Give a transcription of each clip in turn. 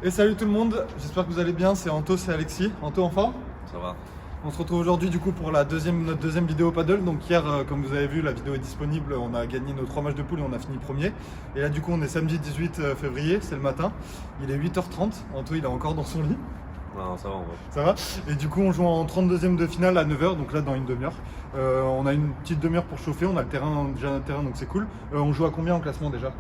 Et salut tout le monde, j'espère que vous allez bien, c'est Anto, c'est Alexis. Anto en forme? Ça va. On se retrouve aujourd'hui du coup pour notre deuxième vidéo paddle. Donc hier, comme vous avez vu, la vidéo est disponible, on a gagné nos 3 matchs de poule et on a fini premier. Et là du coup on est samedi 18 février, c'est le matin, il est 8h30, Anto il est encore dans son lit. Non, ça va, on va. Ça va? Et du coup on joue en 32e de finale à 9h, donc là dans une demi-heure. On a une petite demi-heure pour chauffer, on a déjà un terrain donc c'est cool. On joue à combien en classement déjà?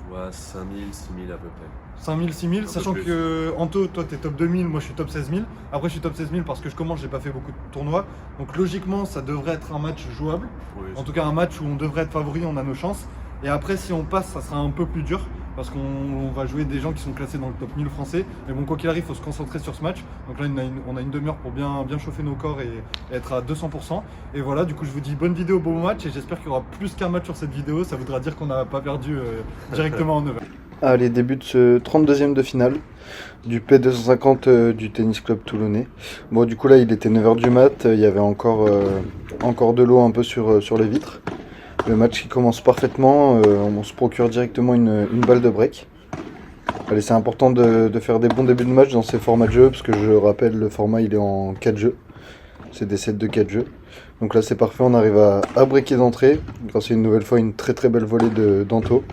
Je vois 5000, 6000 à peu près. 5000, 6000, peu sachant plus. que Anto, toi t'es top 2000, moi je suis top 16000. Après je suis top 16000 parce que je commence, j'ai pas fait beaucoup de tournois. Donc logiquement ça devrait être un match jouable. Oui, En tout cas un match où on devrait être favori, on a nos chances. Et après si on passe, ça sera un peu plus dur. Parce qu'on va jouer des gens qui sont classés dans le top 1000 français. Mais bon, quoi qu'il arrive, il faut se concentrer sur ce match. Donc là, on a une demi-heure pour bien chauffer nos corps et être à 200%. Et voilà, du coup, je vous dis bonne vidéo, bon match. Et j'espère qu'il y aura plus qu'un match sur cette vidéo. Ça voudra dire qu'on n'a pas perdu directement en 9h. Allez, début de ce 32e de finale du P250 du Tennis Club Toulonnais. Bon, du coup, là, il était 9h du mat. Il y avait encore de l'eau un peu sur les vitres. Le match qui commence parfaitement, on se procure directement une balle de break. Allez, c'est important de faire des bons débuts de match dans ces formats de jeu, parce que je rappelle, le format il est en 4 jeux. C'est des sets de 4 jeux. Donc là c'est parfait, on arrive à breaker d'entrée, grâce à une nouvelle fois une très très belle volée d'Anto.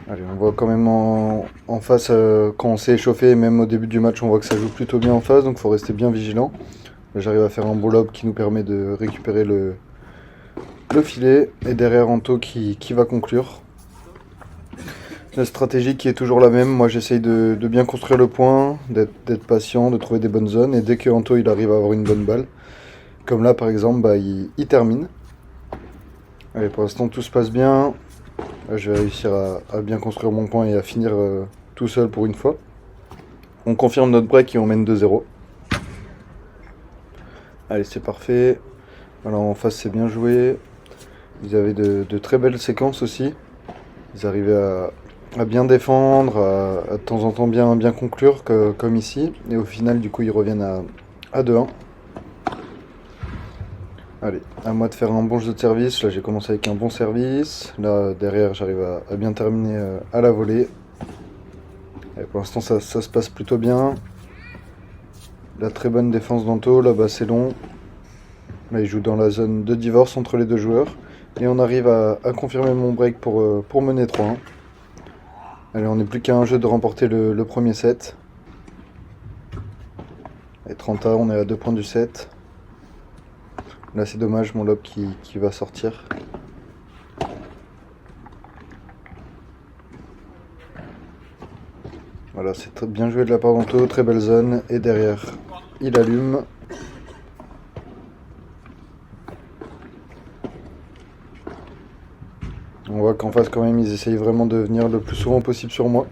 Allez, on voit quand même en face, quand on s'est échauffé, même au début du match, on voit que ça joue plutôt bien en face, donc il faut rester bien vigilant. Là j'arrive à faire un beau lob qui nous permet de récupérer le filet, et derrière Anto qui va conclure. La stratégie qui est toujours la même, moi j'essaye de bien construire le point, d'être patient, de trouver des bonnes zones, et dès que Anto il arrive à avoir une bonne balle, comme là par exemple, il termine. Allez, pour l'instant tout se passe bien, là, je vais réussir à bien construire mon point et à finir tout seul pour une fois. On confirme notre break et on mène 2-0. Allez, c'est parfait. Voilà, en face c'est bien joué. Ils avaient de très belles séquences aussi. Ils arrivaient à bien défendre, à de temps en temps bien conclure, comme ici. Et au final, du coup, ils reviennent à 2-1. Allez, à moi de faire un bon jeu de service. Là, j'ai commencé avec un bon service. Là, derrière, j'arrive à bien terminer à la volée. Et pour l'instant, ça se passe plutôt bien. La très bonne défense d'Anto. Là-bas, c'est long. Là, il joue dans la zone de divorce entre les deux joueurs. Et on arrive à confirmer mon break pour mener 3-1. Allez, on n'est plus qu'à un jeu de remporter le premier set. Et 30 on est à 2 points du set. Là c'est dommage, mon lob qui va sortir. Voilà, c'est très bien joué de la part d'Anto, très belle zone. Et derrière, il allume. On voit qu'en face quand même ils essayent vraiment de venir le plus souvent possible sur moi.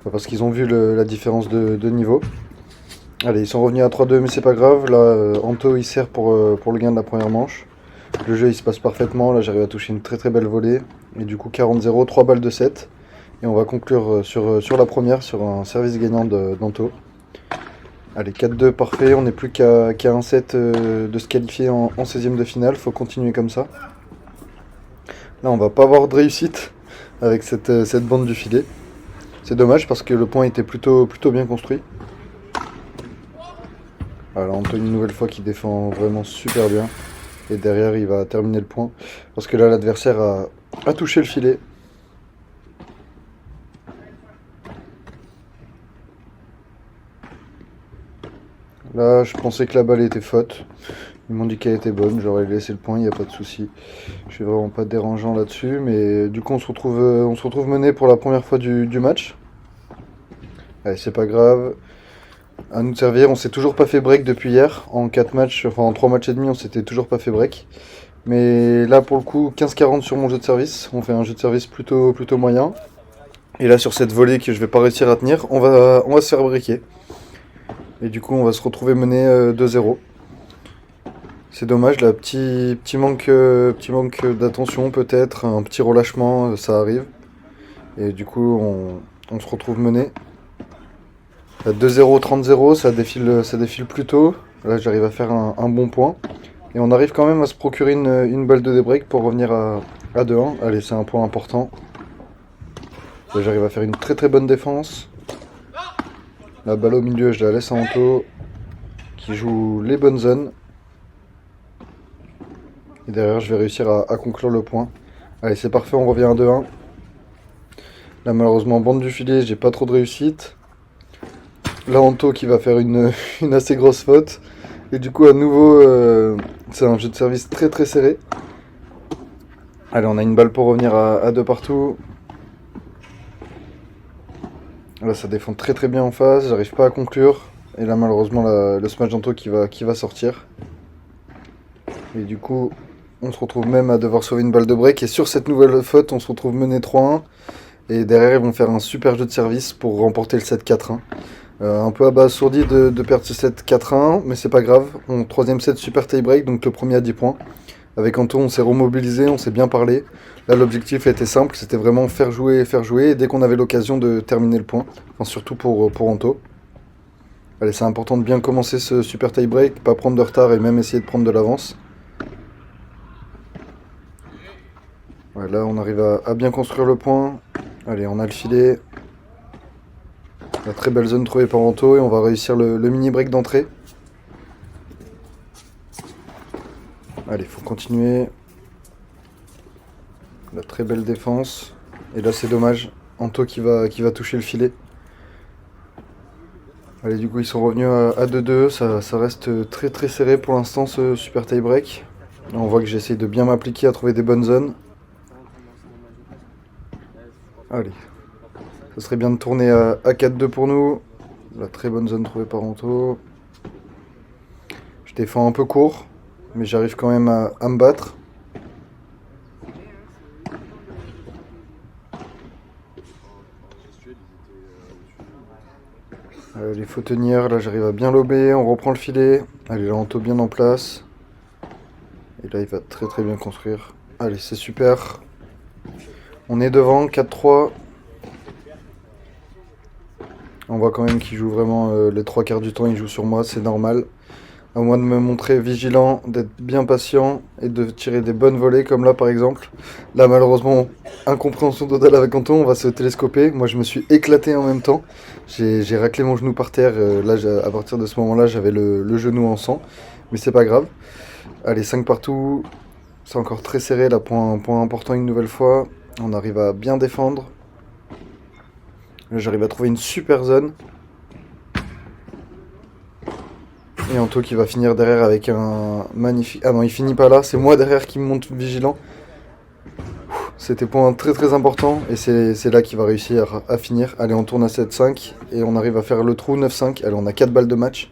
Parce qu'ils ont vu la différence de niveau. Allez, ils sont revenus à 3-2 mais c'est pas grave. Là Anto il sert pour le gain de la première manche. Le jeu il se passe parfaitement. Là j'arrive à toucher une très très belle volée. Et du coup 40-0, 3 balles de 7. Et on va conclure sur la première, sur un service gagnant d'Anto. Allez, 4-2 parfait. On n'est plus qu'à un set de se qualifier en 16e de finale. Faut continuer comme ça. Là, on va pas avoir de réussite avec cette bande du filet. C'est dommage parce que le point était plutôt bien construit. Alors Anthony, une nouvelle fois, qui défend vraiment super bien. Et derrière, il va terminer le point. Parce que là, l'adversaire a touché le filet. Là, je pensais que la balle était faute. Ils m'ont dit qu'elle était bonne, j'aurais laissé le point, il n'y a pas de souci. Je suis vraiment pas dérangeant là-dessus, mais du coup on se retrouve mené pour la première fois du match. Allez, c'est pas grave. À nous de servir, on s'est toujours pas fait break depuis hier. En 4 matchs, enfin en 3 matchs et demi, on s'était toujours pas fait break. Mais là pour le coup, 15-40 sur mon jeu de service. On fait un jeu de service plutôt moyen. Et là sur cette volée que je vais pas réussir à tenir, on va se faire breaker. Et du coup on va se retrouver mené 2-0. C'est dommage, là, petit manque d'attention peut-être, un petit relâchement, ça arrive. Et du coup, on se retrouve mené. À 2-0, 30-0, ça défile plus tôt. Là, j'arrive à faire un bon point. Et on arrive quand même à se procurer une balle de débreak pour revenir à 2-1. Allez, c'est un point important. Là, j'arrive à faire une très très bonne défense. La balle au milieu, je la laisse à Anto, qui joue les bonnes zones. Et derrière, je vais réussir à conclure le point. Allez, c'est parfait, on revient à 2-1. Là, malheureusement, bande du filet, j'ai pas trop de réussite. Là, Anto qui va faire une assez grosse faute. Et du coup, à nouveau, c'est un jeu de service très très serré. Allez, on a une balle pour revenir à 2 partout. Là, ça défend très très bien en face, j'arrive pas à conclure. Et là, malheureusement, le smash d'Anto qui va sortir. Et du coup, on se retrouve même à devoir sauver une balle de break. Et sur cette nouvelle faute, on se retrouve mené 3-1. Et derrière, ils vont faire un super jeu de service pour remporter le set 4-1. Un peu abasourdi de perdre ce set 4-1, mais c'est pas grave. Troisième set, super tie break, donc le premier à 10 points. Avec Anto, on s'est remobilisé, on s'est bien parlé. Là, l'objectif était simple, c'était vraiment faire jouer. Et dès qu'on avait l'occasion de terminer le point, enfin, surtout pour Anto. Allez, c'est important de bien commencer ce super tie break, pas prendre de retard et même essayer de prendre de l'avance. Ouais, là, on arrive à bien construire le point. Allez, on a le filet. La très belle zone trouvée par Anto et on va réussir le mini break d'entrée. Allez, il faut continuer. La très belle défense. Et là, c'est dommage. Anto qui va toucher le filet. Allez, du coup, ils sont revenus à 2-2. Ça reste très très serré pour l'instant, ce super tie break. Là, on voit que j'essaye de bien m'appliquer à trouver des bonnes zones. Allez. Ce serait bien de tourner à 4-2 pour nous. La très bonne zone trouvée par Anto. Je défends un peu court, mais j'arrive quand même à me battre. Allez, il faut tenir. Là, j'arrive à bien lober. On reprend le filet. Allez, là, Anto bien en place. Et là, il va très très bien construire. Allez, c'est super. On est devant, 4-3. On voit quand même qu'il joue vraiment les 3 quarts du temps, il joue sur moi, c'est normal. À moi de me montrer vigilant, d'être bien patient et de tirer des bonnes volées comme là par exemple. Là malheureusement, incompréhension totale avec Anto, on va se télescoper. Moi je me suis éclaté en même temps. J'ai raclé mon genou par terre. Là à partir de ce moment-là, j'avais le genou en sang. Mais c'est pas grave. Allez, 5 partout. C'est encore très serré, là point important une nouvelle fois. On arrive à bien défendre. Là, j'arrive à trouver une super zone. Et Anto qui va finir derrière avec un magnifique... Ah non, il finit pas là. C'est moi derrière qui me monte vigilant. C'était point très très important. Et c'est là qu'il va réussir à finir. Allez, on tourne à 7-5. Et on arrive à faire le trou 9-5. Allez, on a 4 balles de match.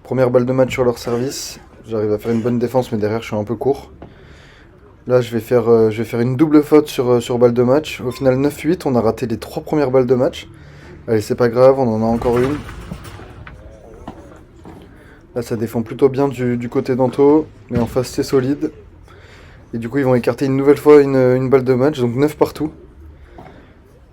Première balle de match sur leur service. J'arrive à faire une bonne défense, mais derrière je suis un peu court. Là, je vais faire une double faute sur balle de match. Au final, 9-8, on a raté les 3 premières balles de match. Allez, c'est pas grave, on en a encore une. Là, ça défend plutôt bien du côté d'Anto, mais en face, c'est solide. Et du coup, ils vont écarter une nouvelle fois une balle de match, donc 9 partout.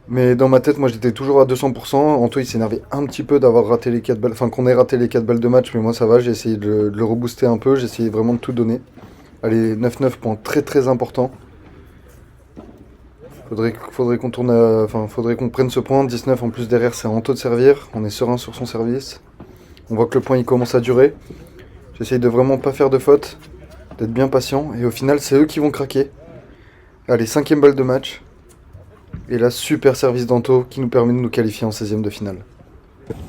Mais dans ma tête, moi, j'étais toujours à 200%. Anto, il s'énervait un petit peu d'avoir raté les 4 balles, enfin qu'on ait raté les 4 balles de match, mais moi, ça va, j'ai essayé de le rebooster un peu, j'ai essayé vraiment de tout donner. Allez, 9-9, point très très important. Faudrait qu'on tourne faudrait qu'on prenne ce point. 19 en plus derrière, c'est à Anto de servir. On est serein sur son service. On voit que le point il commence à durer. J'essaye de vraiment pas faire de faute, d'être bien patient. Et au final, c'est eux qui vont craquer. Allez, 5ème balle de match. Et là, super service d'Anto qui nous permet de nous qualifier en 16ème de finale.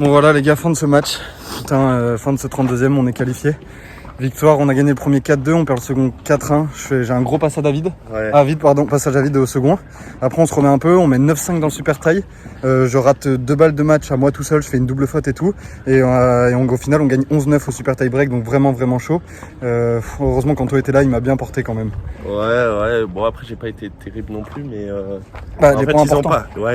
Bon voilà les gars, fin de ce match. Putain, fin de ce 32ème, on est qualifié. Victoire, on a gagné le premier 4-2, on perd le second 4-1. J'ai un gros passe à David. Ouais. Ah vite, pardon, passage à vide au second. Après on se remet un peu, on met 9-5 dans le super tie. Je rate 2 balles de match à moi tout seul, je fais une double faute et tout. Et au final on gagne 11-9 au super tie break, donc vraiment vraiment chaud. Heureusement qu'Anto était là, il m'a bien porté quand même. Ouais, bon après j'ai pas été terrible non plus, mais en fait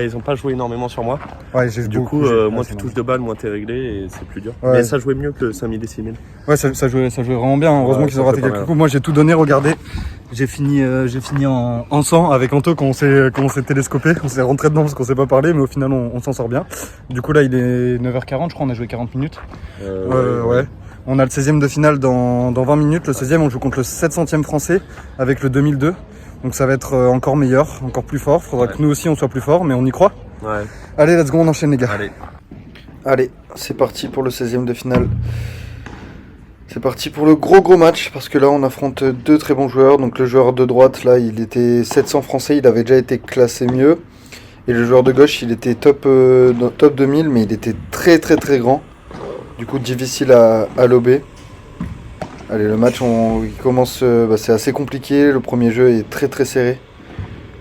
ils ont pas joué énormément sur moi. Ouais, du coup, moins tu touches de balles, moins t'es réglé et c'est plus dur. Ouais. Mais ça jouait mieux que 5000 et 6000. Ouais, ça jouait vraiment bien. Heureusement qu'ils ont raté quelques coups. Moi, j'ai tout donné. Regardez, j'ai fini en sang avec Anto quand on s'est télescopé. On s'est rentré dedans parce qu'on s'est pas parlé, mais au final, on s'en sort bien. Du coup, là, il est 9h40. Je crois on a joué 40 minutes. Ouais. On a le 16ème de finale dans 20 minutes. Le 16ème, on joue contre le 700e français avec le 2002. Donc ça va être encore meilleur, encore plus fort. Faudra que nous aussi on soit plus fort, mais on y croit. Ouais. Allez, let's go, on enchaîne les gars. Allez, c'est parti pour le 16e de finale. C'est parti pour le gros match, parce que là on affronte deux très bons joueurs. Donc le joueur de droite, là, il était 700 français, il avait déjà été classé mieux. Et le joueur de gauche, il était top 2000, mais il était très grand. Du coup, difficile à lober. Allez, le match, il commence, c'est assez compliqué. Le premier jeu est très serré.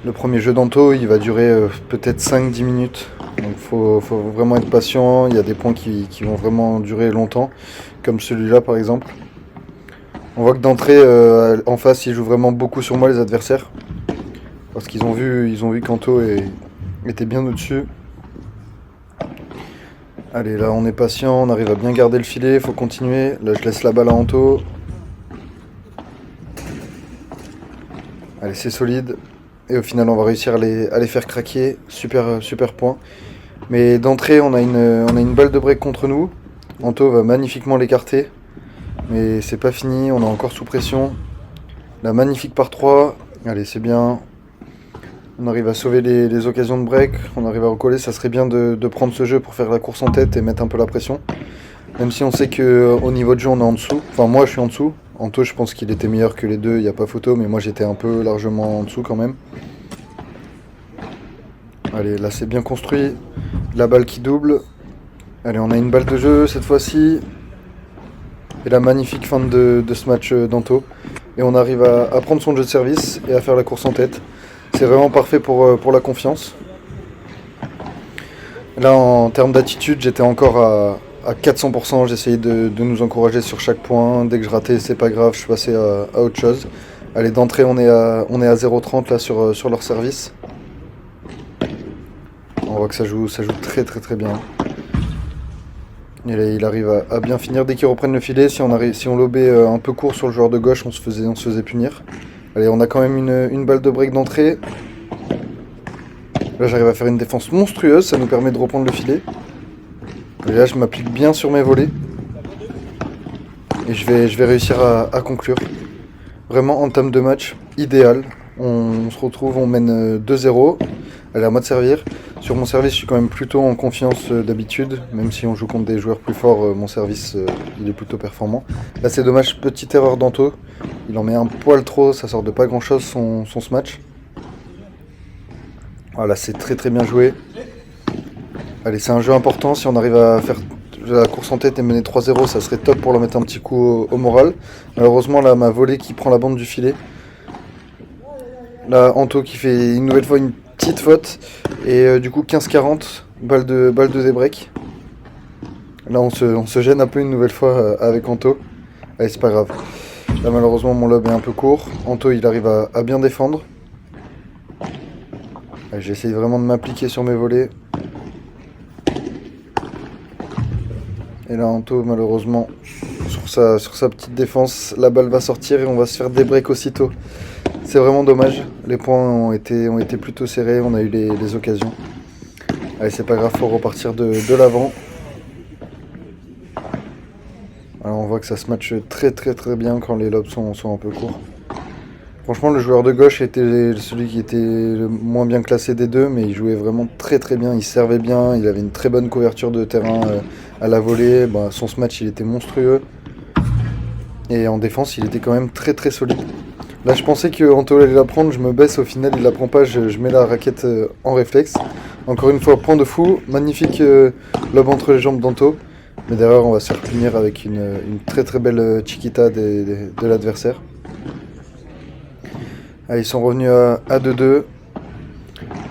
Le premier jeu d'Anto, il va durer peut-être 5-10 minutes. Donc faut vraiment être patient. Il y a des points qui vont vraiment durer longtemps, comme celui-là par exemple. On voit que d'entrée, en face, ils jouent vraiment beaucoup sur moi, les adversaires. Parce qu'ils ont vu qu'Anto était bien au-dessus. Allez, là on est patient, on arrive à bien garder le filet, faut continuer. Là je laisse la balle à Anto. Allez, c'est solide. Et au final on va réussir à les faire craquer. Super point. Mais d'entrée on a une balle de break contre nous. Anto va magnifiquement l'écarter. Mais c'est pas fini, on est encore sous pression. La magnifique par 3. Allez, c'est bien. On arrive à sauver les occasions de break, on arrive à recoller. Ça serait bien de prendre ce jeu pour faire la course en tête et mettre un peu la pression. Même si on sait qu'au niveau de jeu on est en dessous. Enfin moi je suis en dessous. Anto je pense qu'il était meilleur que les deux, il n'y a pas photo. Mais moi j'étais un peu largement en dessous quand même. Allez, là c'est bien construit. La balle qui double. Allez, on a une balle de jeu cette fois-ci. Et la magnifique fin de ce match d'Anto. Et on arrive à prendre son jeu de service et à faire la course en tête. C'est vraiment parfait pour la confiance. Là, en termes d'attitude, j'étais encore à 400%. J'essayais de nous encourager sur chaque point. Dès que je ratais, c'est pas grave, je passais à autre chose. Allez, d'entrée, on est à 0,30 là sur leur service. On voit que ça joue très bien. Et là, il arrive à bien finir. Dès qu'ils reprennent le filet, si on lobait un peu court sur le joueur de gauche, on se faisait punir. Allez, on a quand même une balle de break d'entrée. Là, j'arrive à faire une défense monstrueuse, ça nous permet de reprendre le filet. Et là, je m'applique bien sur mes volets. Et je vais réussir à conclure. Vraiment, en termes de match, idéal. On se retrouve, on mène 2-0. Allez, à moi de servir. Sur mon service, je suis quand même plutôt en confiance d'habitude. Même si on joue contre des joueurs plus forts, mon service, il est plutôt performant. Là, c'est dommage, petite erreur d'Anto. Il en met un poil trop, ça sort de pas grand-chose son match. Voilà, c'est très bien joué. Allez, c'est un jeu important. Si on arrive à faire la course en tête et mener 3-0, ça serait top pour leur mettre un petit coup au moral. Malheureusement, là, ma volée qui prend la bande du filet. Là, Anto qui fait une nouvelle fois une petite faute. Et du coup, 15-40, balle de débreak. Là, on se gêne un peu une nouvelle fois avec Anto. Allez, c'est pas grave. Là, malheureusement, mon lob est un peu court. Anto, il arrive à bien défendre. J'essaye vraiment de m'appliquer sur mes volets. Et là, Anto, malheureusement, sur sa petite défense, la balle va sortir et on va se faire débreak aussitôt. C'est vraiment dommage. Les points ont été plutôt serrés, on a eu les occasions. Allez, c'est pas grave, faut repartir de l'avant. Alors, on voit que ça se matche très bien quand les lobes sont un peu courts. Franchement, le joueur de gauche était celui qui était le moins bien classé des deux, mais il jouait vraiment très bien, il servait bien, il avait une très bonne couverture de terrain à la volée. Son match, il était monstrueux. Et en défense, il était quand même très solide. Là, je pensais que Anto allait la prendre, je me baisse, au final, il la prend pas, je mets la raquette en réflexe. Encore une fois, point de fou, magnifique lob entre les jambes d'Anto. Mais derrière, on va se faire punir avec une très belle chiquita de l'adversaire. Ah, ils sont revenus à 2-2.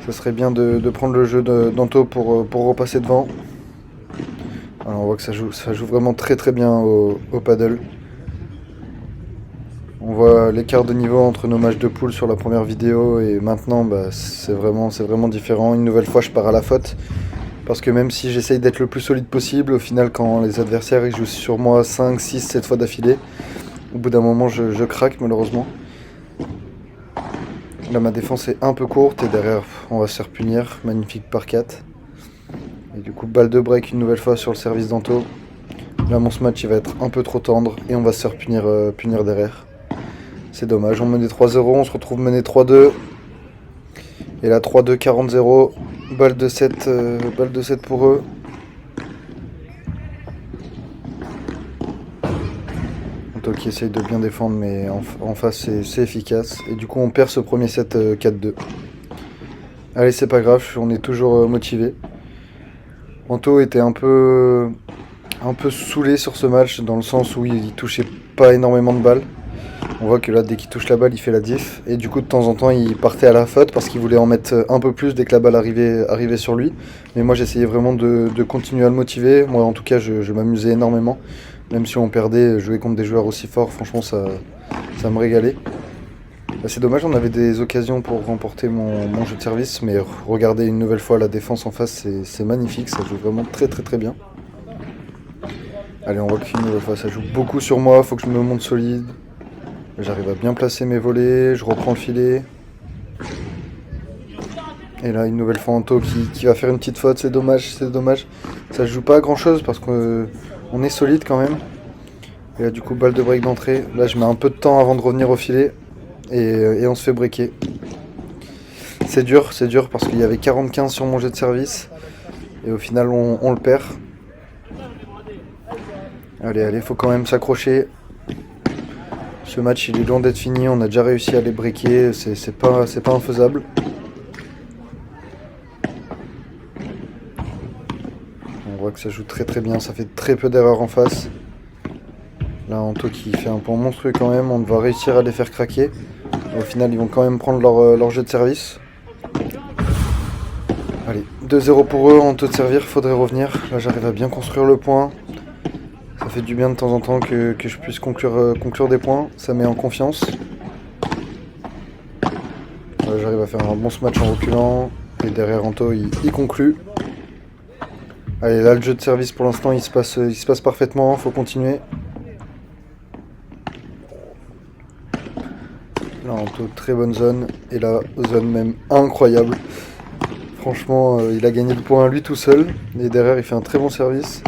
Ça serait bien de prendre le jeu d'Anto pour repasser devant. Alors, on voit que ça joue vraiment très bien au paddle. On voit l'écart de niveau entre nos matchs de poule sur la première vidéo et maintenant, c'est vraiment différent. Une nouvelle fois, je pars à la faute. Parce que même si j'essaye d'être le plus solide possible, au final, quand les adversaires ils jouent sur moi 5, 6, 7 fois d'affilée, au bout d'un moment, je craque malheureusement. Là, ma défense est un peu courte et derrière, on va se faire punir. Magnifique par 4. Et du coup, balle de break une nouvelle fois sur le service d'Anto. Là, mon match il va être un peu trop tendre et on va se faire punir derrière. C'est dommage, on menait 3-0, on se retrouve mené 3-2. Et là 3-2, 40-0. Balle de 7 pour eux. Anto qui essaye de bien défendre, mais en face c'est efficace. Et du coup on perd ce premier set 4-2. Allez, c'est pas grave, on est toujours motivé. Anto était un peu saoulé sur ce match, dans le sens où il touchait pas énormément de balles. On voit que là, dès qu'il touche la balle, il fait la diff. Et du coup, de temps en temps, il partait à la faute parce qu'il voulait en mettre un peu plus dès que la balle arrivait sur lui. Mais moi, j'essayais vraiment de continuer à le motiver. Moi, en tout cas, je m'amusais énormément. Même si on perdait, jouer contre des joueurs aussi forts, franchement, ça me régalait. Bah, c'est dommage, on avait des occasions pour remporter mon jeu de service. Mais regardez une nouvelle fois la défense en face, c'est magnifique. Ça joue vraiment très très très bien. Allez, on voit qu'une nouvelle fois, ça joue beaucoup sur moi. Faut que je me monte solide. J'arrive à bien placer mes volets, je reprends le filet. Et là, une nouvelle fois Anto qui va faire une petite faute, c'est dommage. Ça se joue pas à grand chose parce qu'on est solide quand même. Et là, du coup, balle de break d'entrée. Là, je mets un peu de temps avant de revenir au filet. Et on se fait breaker. C'est dur parce qu'il y avait 40-15 sur mon jet de service. Et au final, on le perd. Allez, faut quand même s'accrocher. Ce match il est loin d'être fini, on a déjà réussi à les breaker, c'est pas infaisable. On voit que ça joue très très bien, ça fait très peu d'erreurs en face. Là Anto qui fait un point monstrueux quand même, on va réussir à les faire craquer. Au final ils vont quand même prendre leur jeu de service. Allez, 2-0 pour eux, Anto de servir, faudrait revenir. Là j'arrive à bien construire le point. Ça fait du bien de temps en temps que je puisse conclure des points, ça met en confiance. J'arrive à faire un bon match en reculant, et derrière Anto il conclut. Allez, là le jeu de service pour l'instant il se passe parfaitement, faut continuer. Là Anto, très bonne zone, et là zone même incroyable. Franchement il a gagné le point lui tout seul, et derrière il fait un très bon service.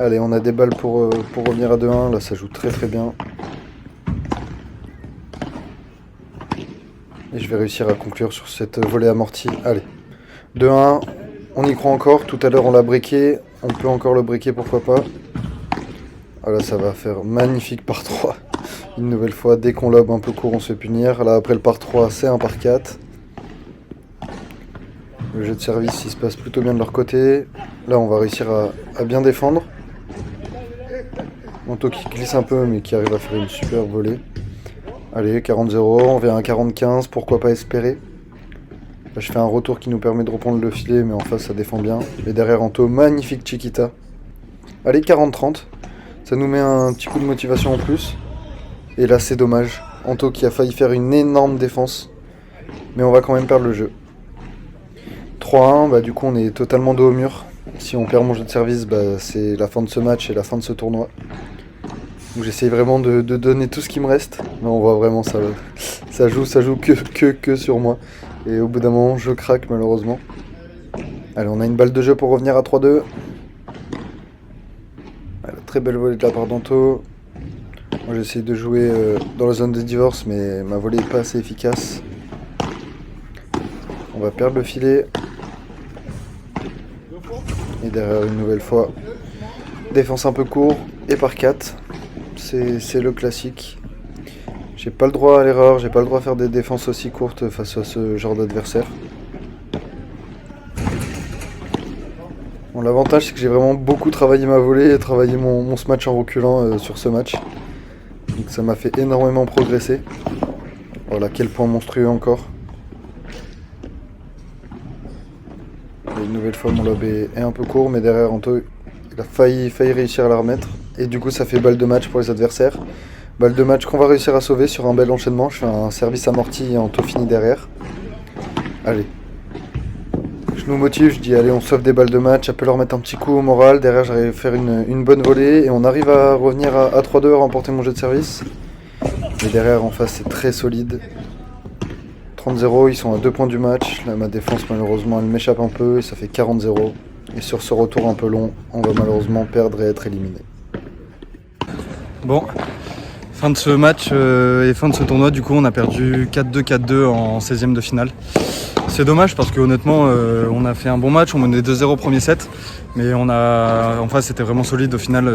Allez, on a des balles pour revenir à 2-1. Là, ça joue très très bien. Et je vais réussir à conclure sur cette volée amortie. Allez, 2-1. On y croit encore. Tout à l'heure, on l'a breaké. On peut encore le breaker, pourquoi pas. Voilà, ça va faire magnifique par 3. Une nouvelle fois, dès qu'on lobe un peu court, on se fait punir. Là, après le par 3, c'est un par 4. Le jeu de service, il se passe plutôt bien de leur côté. Là, on va réussir à bien défendre. Anto qui glisse un peu mais qui arrive à faire une super volée. Allez, 40-0, on vient à 40-15, pourquoi pas espérer. Là, je fais un retour qui nous permet de reprendre le filet, mais en face ça défend bien. Et derrière Anto, magnifique Chiquita. Allez, 40-30, ça nous met un petit coup de motivation en plus. Et là c'est dommage, Anto qui a failli faire une énorme défense. Mais on va quand même perdre le jeu. 3-1, bah du coup on est totalement dos au mur. Si on perd mon jeu de service, bah, c'est la fin de ce match et la fin de ce tournoi. Donc j'essaye vraiment de donner tout ce qui me reste. Mais on voit vraiment ça joue que sur moi. Et au bout d'un moment, je craque malheureusement. Allez, on a une balle de jeu pour revenir à 3-2. Très belle volée de la part d'Anto. Moi j'essaye de jouer dans la zone de divorce, mais ma volée n'est pas assez efficace. On va perdre le filet. Et derrière une nouvelle fois, défense un peu court et par 4. C'est le classique. J'ai pas le droit à l'erreur, j'ai pas le droit à faire des défenses aussi courtes face à ce genre d'adversaire. Bon, l'avantage c'est que j'ai vraiment beaucoup travaillé ma volée et travaillé mon smash en reculant sur ce match. Donc ça m'a fait énormément progresser. Voilà, quel point monstrueux encore. Et une nouvelle fois mon lob est un peu court, mais derrière Anto il a failli réussir à la remettre. Et du coup ça fait balle de match pour les adversaires. Balle de match qu'on va réussir à sauver sur un bel enchaînement. Je fais un service amorti et Anto finit derrière. Allez. Je nous motive, je dis allez on sauve des balles de match, ça peut leur mettre un petit coup au moral. Derrière j'arrive à faire une bonne volée et on arrive à revenir à 3-2, à remporter mon jeu de service. Et derrière en face c'est très solide. 30-0, ils sont à 2 points du match. Là ma défense malheureusement elle m'échappe un peu et ça fait 40-0. Et sur ce retour un peu long, on va malheureusement perdre et être éliminé. Bon, Fin de ce match et fin de ce tournoi, du coup, on a perdu 4-2, 4-2 en 16e de finale. C'est dommage parce que honnêtement, on a fait un bon match, on menait 2-0 au premier set, mais en face c'était vraiment solide. Au final,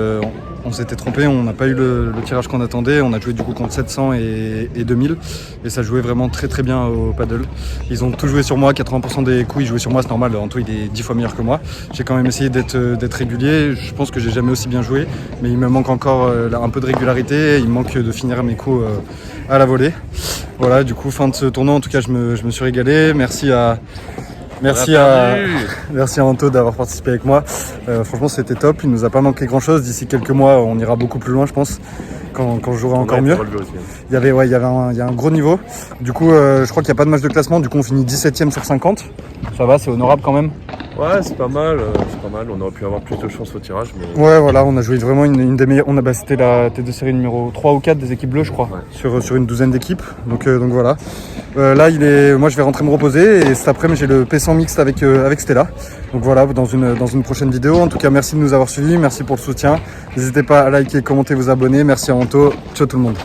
on s'était trompé, on n'a pas eu le tirage qu'on attendait. On a joué du coup contre 700 et 2000, et ça jouait vraiment très très bien au paddle. Ils ont tout joué sur moi, 80% des coups ils jouaient sur moi, c'est normal. Anto il est 10 fois meilleur que moi. J'ai quand même essayé d'être régulier. Je pense que j'ai jamais aussi bien joué, mais il me manque encore un peu de régularité. Il me manque de finir mes coups à la volée. Voilà, du coup, fin de ce tournoi, en tout cas, je me suis régalé. Merci à Anto d'avoir participé avec moi. Franchement, c'était top. Il nous a pas manqué grand-chose. D'ici quelques mois, on ira beaucoup plus loin, je pense, quand je jouerai encore mieux. Il y a un gros niveau. Du coup, je crois qu'il n'y a pas de match de classement. Du coup, on finit 17e sur 50. Ça va, c'est honorable quand même. Ouais, c'est pas mal. On aurait pu avoir plus de chance au tirage. Mais... Ouais, voilà, on a joué vraiment une des meilleures. C'était la tête de série numéro 3 ou 4 des équipes bleues, je crois, sur une douzaine d'équipes. Donc voilà. Là, moi, je vais rentrer me reposer et cet après-midi, j'ai le P100 mixte avec Stella. Donc voilà, dans une prochaine vidéo. En tout cas, merci de nous avoir suivis. Merci pour le soutien. N'hésitez pas à liker, commenter, vous abonner. Merci à Anto. Ciao tout le monde.